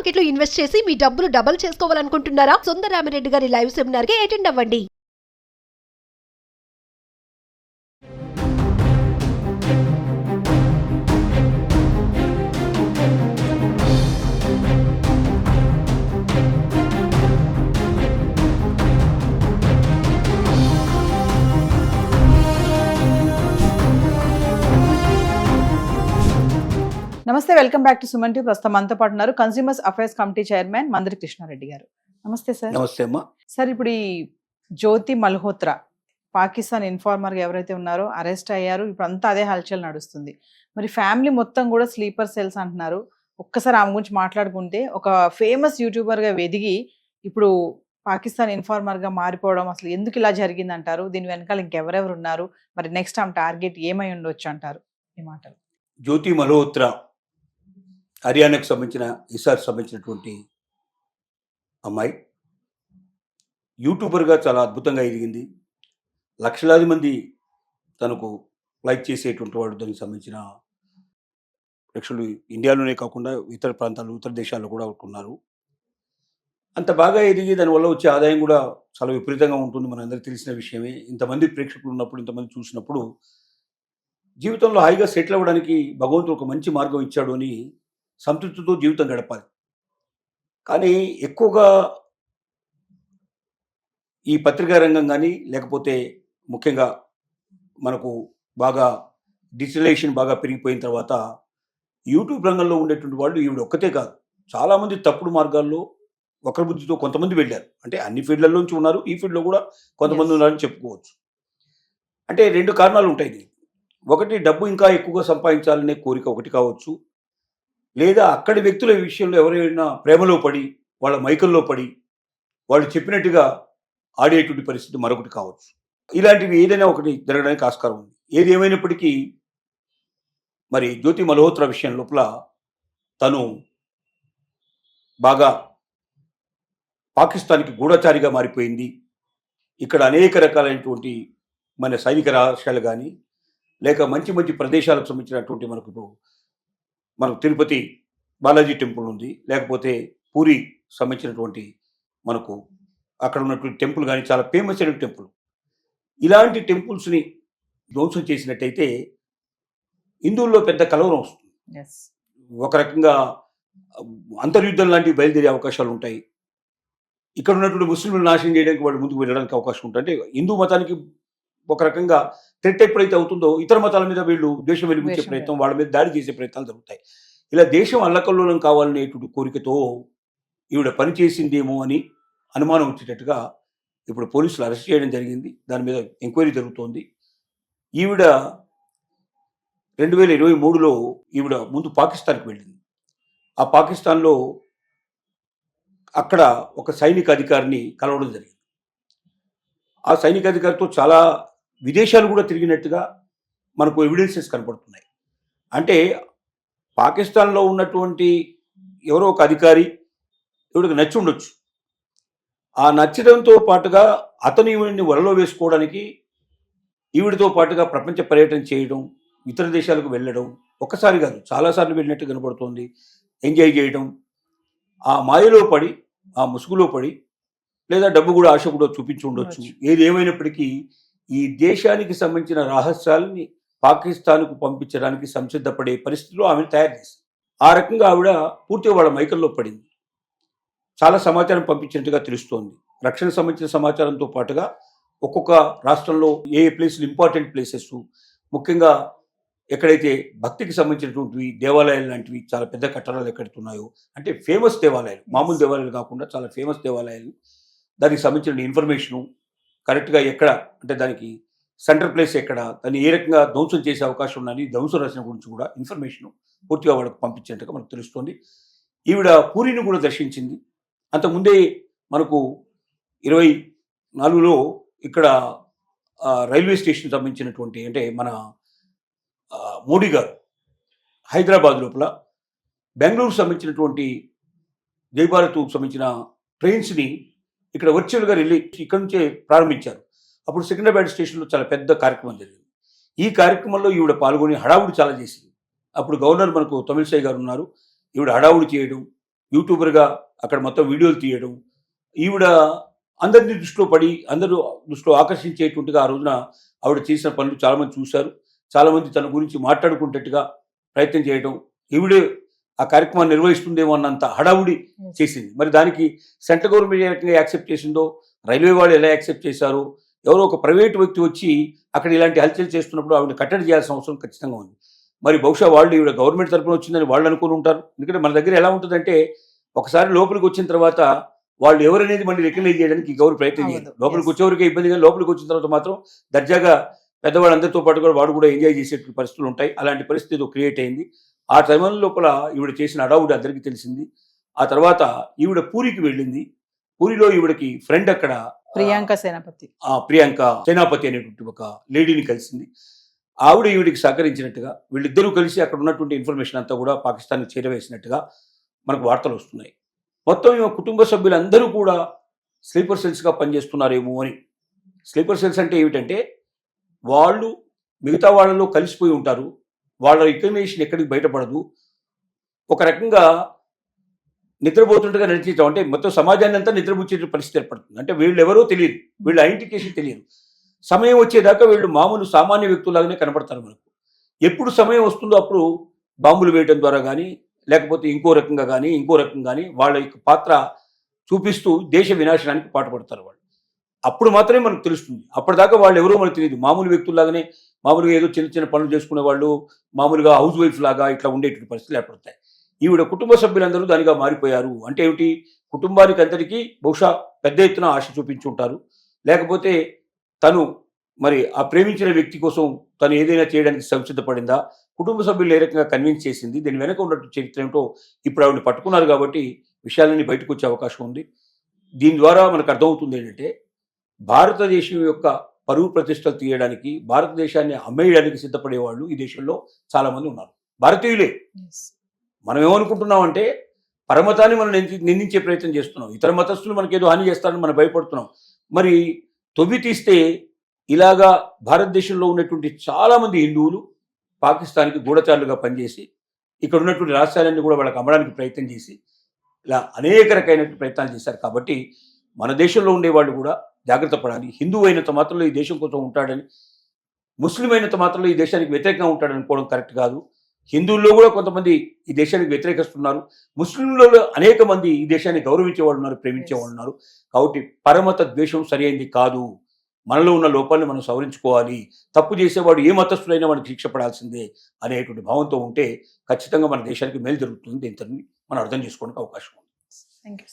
Market లో invest చేసి మీ డబ్బులు డబుల్ చేసుకోవాలనుకుంటున్నారా? సుందరరామిరెడ్డి గారి లైవ్ సెమినార్ కి అటెండ్ అవ్వండి. నమస్తే, welcome back to Suman TV. ప్రస్తుతం మనతో పాటు ఉన్నారు consumers affairs committee chairman Mandari Krishna Reddy గారు. నమస్తే సార్. నమస్తే అమ్మా. సార్, ఇప్పుడు ఈ జ్యోతి మల్హోత్రా పాకిస్తాన్ ఇన్ఫార్మర్ ఎవరైతే ఉన్నారో అరెస్ట్ అయ్యారు. ఇప్పుడు అంతా అదే హల్చల్ నడుస్తుంది. మరి ఫ్యామిలీ మొత్తం కూడా స్లీపర్ సెల్స్ అంటున్నారు. ఒక్కసారి ఆమె గురించి మాట్లాడుకుంటే, ఒక ఫేమస్ యూట్యూబర్ గా ఎదిగి ఇప్పుడు పాకిస్తాన్ ఇన్ఫార్మర్ గా మారిపోవడం అసలు ఎందుకు ఇలా జరిగింది అంటారు? దీని వెనకాల ఇంకెవరెవరు ఉన్నారు? మరి నెక్స్ట్ ఆమె టార్గెట్ ఏమై ఉండొచ్చు అంటారు? ఈ మాటలు. జ్యోతి మల్హోత్రా హర్యానాకు సంబంధించిన హిసార్ సంబంధించినటువంటి అమ్మాయి యూట్యూబర్గా చాలా అద్భుతంగా ఎదిగింది. లక్షలాది మంది తనకు లైక్ చేసేటువంటి వాడు. దానికి సంబంధించిన ప్రేక్షకులు ఇండియాలోనే కాకుండా ఇతర ప్రాంతాలు, ఇతర దేశాల్లో కూడా ఉన్నారు. అంత బాగా ఎదిగి దానివల్ల వచ్చే ఆదాయం కూడా చాలా విపరీతంగా ఉంటుంది. మనందరికీ తెలిసిన విషయమే. ఇంతమంది ప్రేక్షకులు ఉన్నప్పుడు, ఇంతమంది చూసినప్పుడు జీవితంలో హాయిగా సెటిల్ అవ్వడానికి భగవంతుడు ఒక మంచి మార్గం ఇచ్చాడు అని సంతృప్తితో జీవితం గడపాలి. కానీ ఎక్కువగా ఈ పత్రికా రంగం కానీ, లేకపోతే ముఖ్యంగా మనకు బాగా డిజిటలైజేషన్ బాగా పెరిగిపోయిన తర్వాత యూట్యూబ్ రంగంలో ఉండేటువంటి వాళ్ళు ఈవిడ ఒక్కతే కాదు, చాలామంది తప్పుడు మార్గాల్లో ఒకరి బుద్ధితో కొంతమంది వెళ్ళారు. అంటే అన్ని ఫీల్డ్లలోంచి ఉన్నారు, ఈ ఫీల్డ్లో కూడా కొంతమంది ఉన్నారని చెప్పుకోవచ్చు. అంటే రెండు కారణాలు ఉంటాయి. ఒకటి, డబ్బు ఇంకా ఎక్కువగా సంపాదించాలనే కోరిక ఒకటి కావచ్చు, లేదా అక్కడి వ్యక్తుల విషయంలో ఎవరైనా ప్రేమలో పడి, వాళ్ళ మైకల్లో పడి, వాళ్ళు చెప్పినట్టుగా ఆడేటువంటి పరిస్థితి మరొకటి కావచ్చు. ఇలాంటివి ఏదైనా ఒకటి జరగడానికి ఆస్కారం ఉంది. ఏది ఏమైనప్పటికీ మరి జ్యోతి మల్హోత్రా విషయం లోపల తను బాగా పాకిస్తాన్కి గూఢచారిగా మారిపోయింది. ఇక్కడ అనేక రకాలైనటువంటి మన సైనిక రహస్యాలు కానీ, లేక మంచి మంచి ప్రదేశాలకు సంబంధించినటువంటి మనకు తిరుపతి బాలాజీ టెంపుల్ ఉంది, లేకపోతే పూరి సంబంధించినటువంటి మనకు అక్కడ ఉన్నటువంటి టెంపుల్ కానీ చాలా ఫేమస్ అయిన టెంపుల్. ఇలాంటి టెంపుల్స్ని ధ్వంసం చేసినట్టయితే హిందువుల్లో పెద్ద కలవరం వస్తుంది. ఒక రకంగా అంతర్యుద్ధం లాంటివి బయలుదేరే అవకాశాలు ఉంటాయి. ఇక్కడ ఉన్నటువంటి ముస్లింలు నాశనం చేయడానికి వాళ్ళు ముందుకు వెళ్ళడానికి అవకాశం ఉంటుంది. అంటే హిందూ మతానికి ఒక రకంగా థ్రెట్ ఎప్పుడైతే అవుతుందో ఇతర మతాల మీద వీళ్ళు దేశం వెలిగించే ప్రయత్నం, వాళ్ళ మీద దాడి చేసే ప్రయత్నాలు జరుగుతాయి. ఇలా దేశం అల్లకల్లోలం కావాలనేటువంటి కోరికతో ఈవిడ పనిచేసిందేమో అని అనుమానం వచ్చేటట్టుగా ఇప్పుడు పోలీసులు అరెస్ట్ చేయడం జరిగింది. దాని మీద ఎంక్వైరీ జరుగుతోంది. ఈవిడ 2023లో ఈవిడ ముందు పాకిస్తాన్కి వెళ్ళింది. ఆ పాకిస్తాన్లో అక్కడ ఒక సైనిక అధికారిని కలవడం జరిగింది. ఆ సైనిక అధికారితో చాలా విదేశాలు కూడా తిరిగినట్టుగా మనకు ఎవిడెన్సెస్ కనపడుతున్నాయి. అంటే పాకిస్తాన్లో ఉన్నటువంటి ఎవరో ఒక అధికారి ఈవిడికి నచ్చి ఉండొచ్చు. ఆ నచ్చడంతో పాటుగా అతను ఈవిడిని వలలో వేసుకోవడానికి ఈవిడితో పాటుగా ప్రపంచ పర్యటన చేయడం, ఇతర దేశాలకు వెళ్ళడం, ఒక్కసారి కాదు చాలాసార్లు వెళ్ళినట్టు కనపడుతోంది. ఎంజాయ్ చేయడం, ఆ మాయలో పడి, ఆ ముసుగులో పడి, లేదా డబ్బు కూడా ఆశ కూడా చూపించి ఉండొచ్చు. ఏది ఏమైనప్పటికీ ఈ దేశానికి సంబంధించిన రహస్యాలని పాకిస్తాన్కు పంపించడానికి సంసిద్ధపడే పరిస్థితిలో ఆమెను తయారు చేసింది. ఆ రకంగా ఆవిడ పూర్తిగా వాళ్ళ మైకల్లో పడింది. చాలా సమాచారం పంపించినట్టుగా తెలుస్తోంది. రక్షణ సంబంధించిన సమాచారంతో పాటుగా ఒక్కొక్క రాష్ట్రంలో ఏ ప్లేసులు ఇంపార్టెంట్ ప్లేసెస్, ముఖ్యంగా ఎక్కడైతే భక్తికి సంబంధించినటువంటివి దేవాలయాలు లాంటివి చాలా పెద్ద కట్టడాలు ఎక్కడున్నాయో, అంటే ఫేమస్ దేవాలయాలు, మామూలు దేవాలయాలు కాకుండా చాలా ఫేమస్ దేవాలయాలు, దానికి సంబంధించిన ఇన్ఫర్మేషను కరెక్ట్గా ఎక్కడ, అంటే దానికి సెంటర్ ప్లేస్ ఎక్కడ, దాన్ని ఏ రకంగా ధ్వంసం చేసే అవకాశం ఉన్నది, ధ్వంసం రచన గురించి కూడా ఇన్ఫర్మేషను పూర్తిగా వాళ్ళకు పంపించినట్టుగా మనకు తెలుస్తోంది. ఈవిడ పూరిని కూడా దర్శించింది. అంతకుముందే మనకు 24లో ఇక్కడ రైల్వే స్టేషన్ సంబంధించినటువంటి, అంటే మన మోడీ గారు హైదరాబాద్ లోపల బెంగళూరు సంబంధించినటువంటి జైభారత్కు సంబంధించిన ట్రైన్స్ని ఇక్కడ వర్చువల్గా ఇక్కడ నుంచే ప్రారంభించారు. అప్పుడు సికింద్రాబాద్ స్టేషన్లో చాలా పెద్ద కార్యక్రమం జరిగింది. ఈ కార్యక్రమంలో ఈవిడ పాల్గొని హడావుడి చాలా చేసింది. అప్పుడు గవర్నర్ మనకు తమిళసై గారు ఉన్నారు. ఈవిడ హడావుడి చేయడం, యూట్యూబర్గా అక్కడ మొత్తం వీడియోలు తీయడం, ఈవిడ అందరినీ దృష్టిలో పడి అందరూ దృష్టిలో ఆకర్షించేటువంటిగా ఆ రోజున ఆవిడ చేసిన పనులు చాలామంది చూశారు. చాలామంది తన గురించి మాట్లాడుకునేటట్టుగా ప్రయత్నం చేయడం, ఈవిడే ఆ కార్యక్రమాన్ని నిర్వహిస్తుందేమో అన్నంత హడావుడి చేసింది. మరి దానికి సెంట్రల్ గవర్నమెంట్ ఏ రకంగా యాక్సెప్ట్ చేసిందో, రైల్వే వాళ్ళు ఎలా యాక్సెప్ట్ చేశారో, ఎవరో ఒక ప్రైవేట్ వ్యక్తి వచ్చి అక్కడ ఇలాంటి హల్చల్ చేస్తున్నప్పుడు ఆవిడ కట్టడి చేయాల్సిన అవసరం ఖచ్చితంగా ఉంది. మరి బహుశా వాళ్ళు ఈవిడ గవర్నమెంట్ తరఫున వచ్చిందని వాళ్ళు అనుకుని ఉంటారు. ఎందుకంటే మన దగ్గర ఎలా ఉంటుందంటే ఒకసారి లోపలికి వచ్చిన తర్వాత వాళ్ళు ఎవరనేది మళ్ళీ రికగ్నైజ్ చేయడానికి గవర్నమెంట్ ప్రయత్నం చేయాలి. లోపలికి వచ్చేవరకే ఇబ్బంది, కానీ లోపలికి వచ్చిన తర్వాత మాత్రం దర్జాగా పెద్దవాళ్ళందరితో పాటు కూడా వాడు కూడా ఎంజాయ్ చేసేటువంటి పరిస్థితులు ఉంటాయి. అలాంటి పరిస్థితి క్రియేట్ అయింది. ఆ సమయం లోపల ఈవిడ చేసిన అడావుడి అందరికీ తెలిసింది. ఆ తర్వాత ఈవిడ పూరికి వెళ్ళింది. పూరిలో ఈవిడకి ఫ్రెండ్ అక్కడ ప్రియాంక సేనాపతి అనేటువంటి ఒక లేడీని కలిసింది. ఆవిడ ఈవిడికి సహకరించినట్టుగా వీళ్ళిద్దరూ కలిసి అక్కడ ఉన్నటువంటి ఇన్ఫర్మేషన్ అంతా కూడా పాకిస్తాన్కి చేరవేసినట్టుగా మనకు వార్తలు వస్తున్నాయి. మొత్తం ఈమె కుటుంబ సభ్యులందరూ కూడా స్లీపర్ సెల్స్గా పనిచేస్తున్నారేమో అని. స్లీపర్ సెల్స్ అంటే ఏమిటంటే వాళ్ళు మిగతా వాళ్ళలో కలిసిపోయి ఉంటారు, వాళ్ళ రికగ్నిషన్ ఎక్కడికి బయటపడదు, ఒక రకంగా నిద్రపోతుండగా నడిచేయటం, అంటే మొత్తం సమాజాన్ని అంతా నిద్రపుచ్చే పరిస్థితి ఏర్పడుతుంది. అంటే వీళ్ళు ఎవరో తెలియదు, వీళ్ళ ఐడెంటిఫికేషన్ తెలియదు. సమయం వచ్చేదాకా వీళ్ళు మామూలు సామాన్య వ్యక్తులాగానే కనపడతారు మనకు. ఎప్పుడు సమయం వస్తుందో అప్పుడు బాంబులు వేయడం ద్వారా కానీ లేకపోతే ఇంకో రకంగా కానీ వాళ్ళ యొక్క పాత్ర చూపిస్తూ దేశ వినాశనానికి పాటుపడతారు వాళ్ళు. అప్పుడు మాత్రమే మనకు తెలుస్తుంది. అప్పటిదాకా వాళ్ళు ఎవరో మనకు తెలియదు. మామూలు వ్యక్తుల్లాగానే మామూలుగా ఏదో చిన్న చిన్న పనులు చేసుకునే వాళ్ళు, మామూలుగా హౌస్ వైఫ్ లాగా ఇట్లా ఉండేటువంటి పరిస్థితులు ఏర్పడతాయి. ఈవిడ కుటుంబ సభ్యులందరూ దానిగా మారిపోయారు. అంటే ఏమిటి, కుటుంబానికి అందరికీ బహుశా పెద్ద ఎత్తున ఆశ చూపించి ఉంటారు, లేకపోతే తను మరి ఆ ప్రేమించిన వ్యక్తి కోసం తను ఏదైనా చేయడానికి సంసిద్ధపడిందా, కుటుంబ సభ్యులు ఏ రకంగా కన్విన్స్ చేసింది, దీని వెనక ఉన్నట్టు చరిత్ర ఏమిటో ఇప్పుడు ఆవిడ పట్టుకున్నారు కాబట్టి విషయాలన్నీ బయటకు వచ్చే అవకాశం ఉంది. దీని ద్వారా మనకు అర్థమవుతుంది ఏంటంటే భారతదేశం యొక్క పరువు ప్రతిష్టలు తీయడానికి, భారతదేశాన్ని అమ్మేయడానికి సిద్ధపడేవాళ్ళు ఈ దేశంలో చాలామంది ఉన్నారు, భారతీయులే. మనం ఏమనుకుంటున్నామంటే పరమతాన్ని మనం నిందించే ప్రయత్నం చేస్తున్నాం, ఇతర మతస్థులు మనకేదో హాని చేస్తారని మనం భయపడుతున్నాం. మరి తొవ్వి తీస్తే ఇలాగా భారతదేశంలో ఉన్నటువంటి చాలామంది హిందువులు పాకిస్తాన్కి గూఢచారులుగా పనిచేసి ఇక్కడ ఉన్నటువంటి రాష్ట్రాలన్నీ కూడా వాళ్ళకి అమ్మడానికి ప్రయత్నం చేసి ఇలా అనేక రకమైనటువంటి ప్రయత్నాలు చేశారు. కాబట్టి మన దేశంలో ఉండేవాళ్ళు కూడా జాగ్రత్త పడాలి. హిందువు అయినంత మాత్రంలో ఈ దేశం కోసం ఉంటాడని, ముస్లిం అయినంత మాత్రంలో ఈ దేశానికి వ్యతిరేకంగా ఉంటాడని అనుకోవడం కరెక్ట్ కాదు. హిందువుల్లో కూడా కొంతమంది ఈ దేశానికి వ్యతిరేకిస్తున్నారు, ముస్లింలలో అనేక మంది ఈ దేశాన్ని గౌరవించే వాళ్ళు ఉన్నారు, ప్రేమించే వాళ్ళు ఉన్నారు. కాబట్టి పరమత ద్వేషం సరైనది కాదు. మనలో ఉన్న లోపాలను మనం సవరించుకోవాలి. తప్పు చేసేవాడు ఏ మతస్థుడైనా మనకు శిక్ష పడాల్సిందే అనేటువంటి భావంతో ఉంటే ఖచ్చితంగా మన దేశానికి మేలు జరుగుతుంది. దీంతో మనం అర్థం చేసుకోవడానికి అవకాశం ఉంది. Thank you.